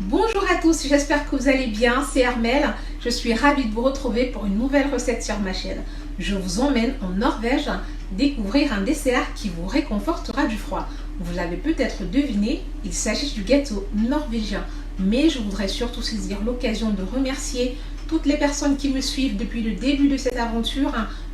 Bonjour à tous, j'espère que vous allez bien, c'est Armelle. Je suis ravie de vous retrouver pour une nouvelle recette sur ma chaîne. Je vous emmène en Norvège découvrir un dessert qui vous réconfortera du froid. Vous l'avez peut-être deviné, il s'agit du gâteau norvégien. Mais je voudrais surtout saisir l'occasion de remercier toutes les personnes qui me suivent depuis le début de cette aventure.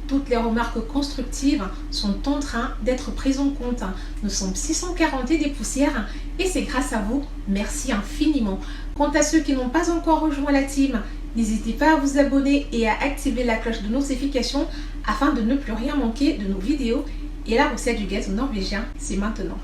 Toutes les remarques constructives sont en train d'être prises en compte. Nous sommes 640 et des poussières et c'est grâce à vous. Merci infiniment. Quant à ceux qui n'ont pas encore rejoint la team, n'hésitez pas à vous abonner et à activer la cloche de notification afin de ne plus rien manquer de nos vidéos. Et la recette du gâteau norvégien, c'est maintenant.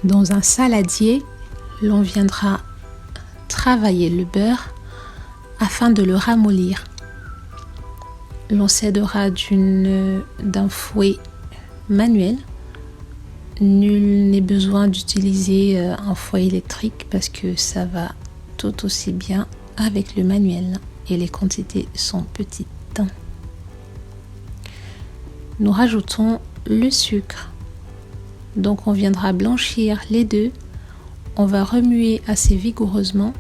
Dans un saladier, l'on viendra travailler le beurre afin de le ramollir. L'on s'aidera d'un fouet manuel. Nul n'est besoin d'utiliser un fouet électrique parce que ça va tout aussi bien avec le manuel et les quantités sont petites. Nous rajoutons le sucre. Donc on viendra blanchir les deux. On va remuer assez vigoureusement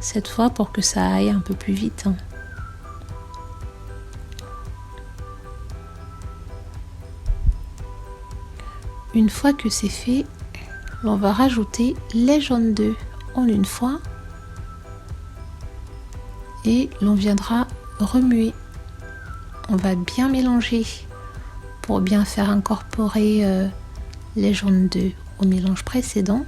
cette fois pour que ça aille un peu plus vite. Une fois que c'est fait, on va rajouter les jaunes d'œufs en une fois et l'on viendra remuer. On va bien mélanger pour bien faire incorporer les jaunes d'œufs au mélange précédent.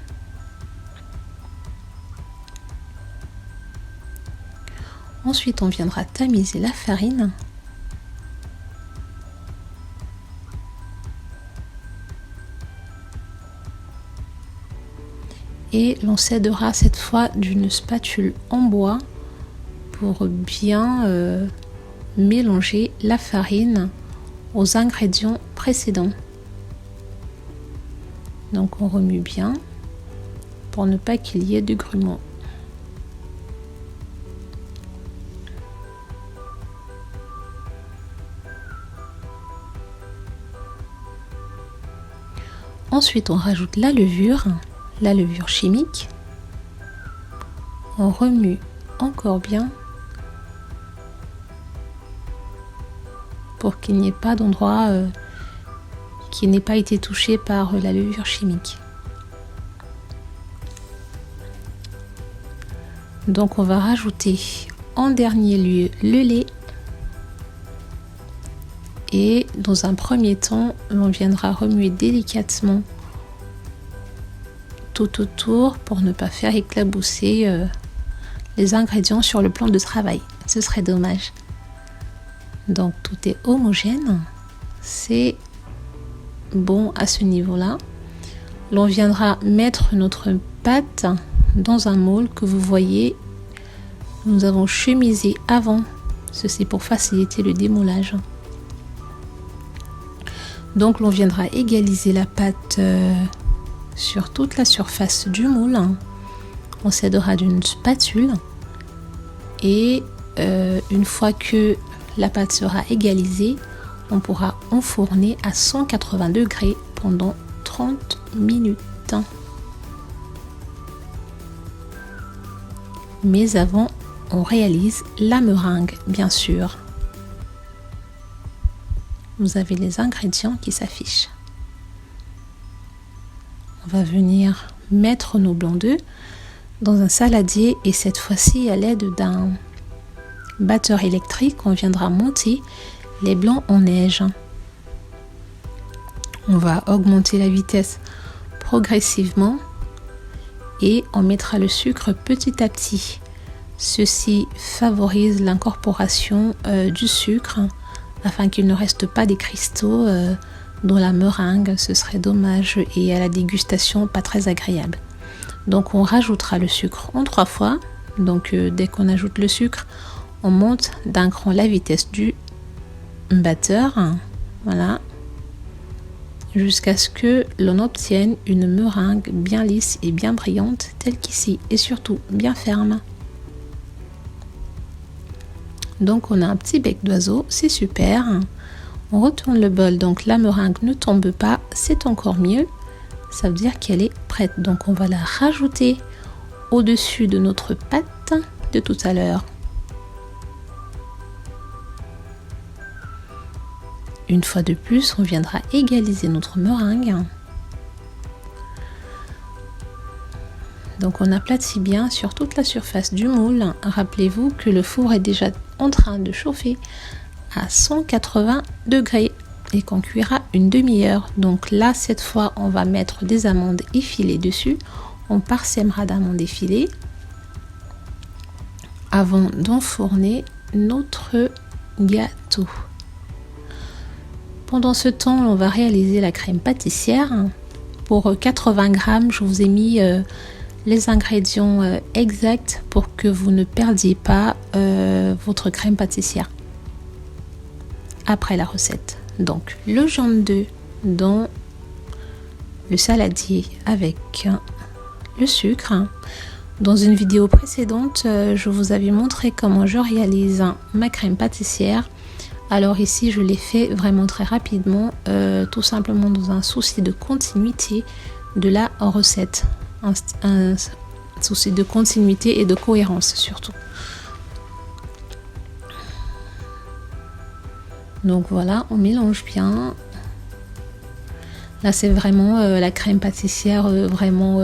Ensuite, on viendra tamiser la farine. Et l'on s'aidera cette fois d'une spatule en bois pour bien mélanger la farine aux ingrédients précédents. Donc on remue bien pour ne pas qu'il y ait de grumeaux. Ensuite on rajoute la levure chimique. On remue encore bien pour qu'il n'y ait pas d'endroit qui n'ait pas été touché par la levure chimique. Donc on va rajouter en dernier lieu le lait et dans un premier temps l'on viendra remuer délicatement tout autour pour ne pas faire éclabousser les ingrédients sur le plan de travail, ce serait dommage. Donc tout est homogène, c'est bon à ce niveau-là. L'on viendra mettre notre pâte dans un moule que vous voyez. Nous avons chemisé avant, ceci pour faciliter le démoulage. Donc l'on viendra égaliser la pâte sur toute la surface du moule. On s'aidera d'une spatule et une fois que la pâte sera égalisée, on pourra enfourner à 180 degrés pendant 30 minutes. Mais avant, on réalise la meringue, bien sûr. Vous avez les ingrédients qui s'affichent. On va venir mettre nos blancs d'œufs dans un saladier et cette fois-ci à l'aide d'un batteur électrique, on viendra monter les blancs en neige. On va augmenter la vitesse progressivement et on mettra le sucre petit à petit. Ceci favorise l'incorporation du sucre afin qu'il ne reste pas des cristaux dans la meringue, ce serait dommage et à la dégustation pas très agréable. Donc on rajoutera le sucre en 3 fois. Donc dès qu'on ajoute le sucre, on monte d'un cran la vitesse du batteur. Voilà. jusqu'à ce que l'on obtienne une meringue bien lisse et bien brillante, telle qu'ici, et surtout bien ferme. Donc on a un petit bec d'oiseau, c'est super. On retourne le bol, donc la meringue ne tombe pas, c'est encore mieux. Ça veut dire qu'elle est prête. Donc on va la rajouter au-dessus de notre pâte de tout à l'heure. Une fois de plus, on viendra égaliser notre meringue. Donc on aplatit bien sur toute la surface du moule. Rappelez-vous que le four est déjà en train de chauffer à 180 degrés et qu'on cuira une demi-heure. Donc là, cette fois, on va mettre des amandes effilées dessus. On parsèmera d'amandes effilées avant d'enfourner notre gâteau. Pendant ce temps, on va réaliser la crème pâtissière. Pour 80 grammes, je vous ai mis les ingrédients exacts pour que vous ne perdiez pas votre crème pâtissière après la recette. Donc le jaune d'œuf dans le saladier avec le sucre. Dans une vidéo précédente, je vous avais montré comment je réalise ma crème pâtissière. Alors ici, je l'ai fait vraiment très rapidement, tout simplement dans un souci de continuité de la recette. Un souci de continuité et de cohérence surtout. Donc voilà, on mélange bien. Là, c'est vraiment la crème pâtissière vraiment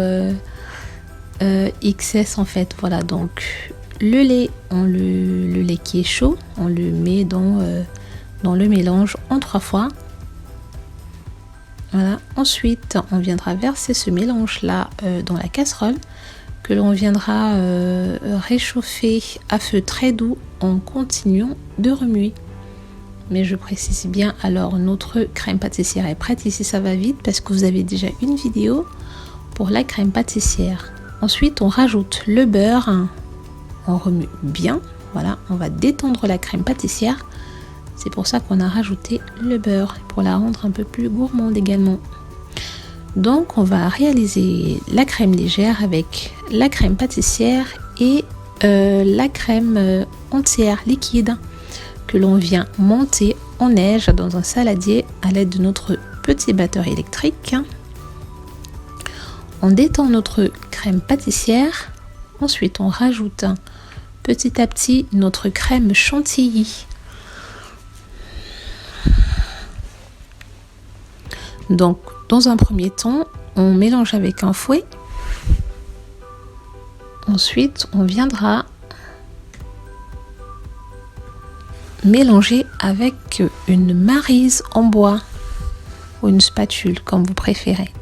XS en fait. Voilà, donc le lait, le lait qui est chaud, on le met dans le mélange en 3 fois. Voilà. Ensuite, on viendra verser ce mélange-là dans la casserole que l'on viendra réchauffer à feu très doux en continuant de remuer. Mais je précise bien, alors notre crème pâtissière est prête. Ici, ça va vite parce que vous avez déjà une vidéo pour la crème pâtissière. Ensuite, on rajoute le beurre. On remue bien. Voilà, on va détendre la crème pâtissière. C'est pour ça qu'on a rajouté le beurre, pour la rendre un peu plus gourmande également. Donc, on va réaliser la crème légère avec la crème pâtissière et la crème entière liquide que l'on vient monter en neige dans un saladier à l'aide de notre petit batteur électrique. On détend notre crème pâtissière. Ensuite, on rajoute petit à petit notre crème chantilly. Donc, dans un premier temps, on mélange avec un fouet. Ensuite, on viendra mélanger avec une maryse en bois ou une spatule, comme vous préférez.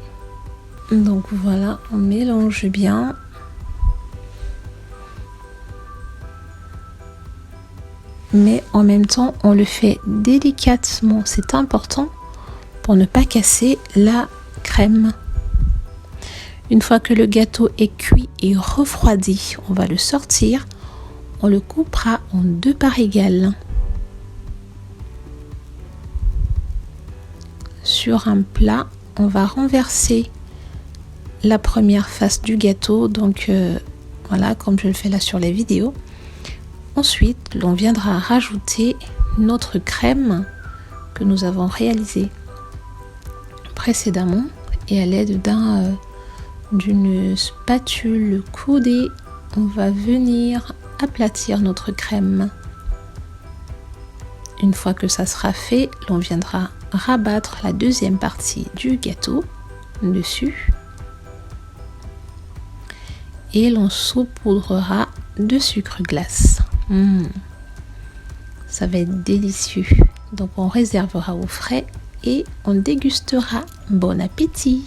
Donc voilà, on mélange bien. Mais en même temps, on le fait délicatement. C'est important pour ne pas casser la crème. Une fois que le gâteau est cuit et refroidi, on va le sortir. On le coupera en 2 parts égales. Sur un plat, on va renverser la première face du gâteau, donc voilà, comme je le fais là sur les vidéos. Ensuite, l'on viendra rajouter notre crème que nous avons réalisée précédemment et à l'aide d'une spatule coudée, on va venir aplatir notre crème. Une fois que ça sera fait, l'on viendra rabattre la deuxième partie du gâteau dessus et l'on saupoudrera de sucre glace. Ça va être délicieux. Donc on réservera au frais et on dégustera. Bon appétit!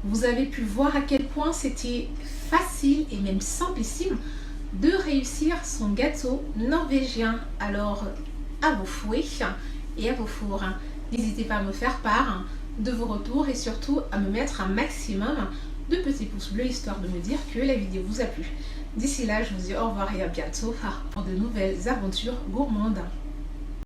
Vous avez pu voir à quel point c'était facile et même simplissime de réussir son gâteau norvégien. Alors à vos fouets et à vos fours, n'hésitez pas à me faire part de vos retours et surtout à me mettre un maximum de petits pouces bleus histoire de me dire que la vidéo vous a plu. D'ici là, je vous dis au revoir et à bientôt pour de nouvelles aventures gourmandes.